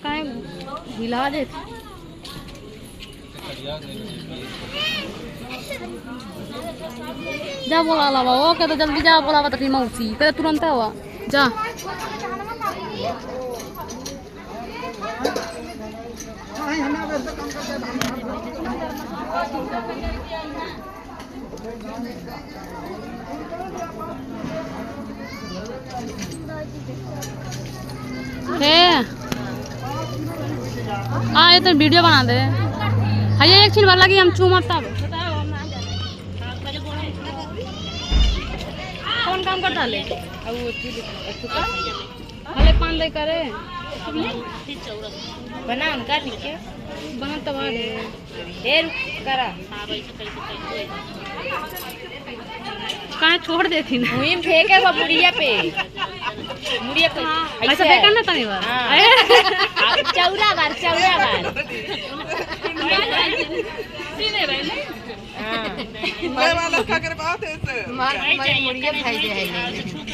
काहे हिला दे जा बोला ला वो के तो जल्दी जा बोला बता कि मौसी के तुरंत हुआ जा ये तो वीडियो बना दे है एक चीज वाला कि हम चू मत कौन काम करता ले हले पान दे करे बना उनका नीचे बना तब ढेर करा कहाँ छोड़ देती ना मुहिम फेंके वो मुड़िया पे ऐसा देखा ना तनी बार चौरा बार मैं वाला क्या कर बात है मुड़िया खाई दे है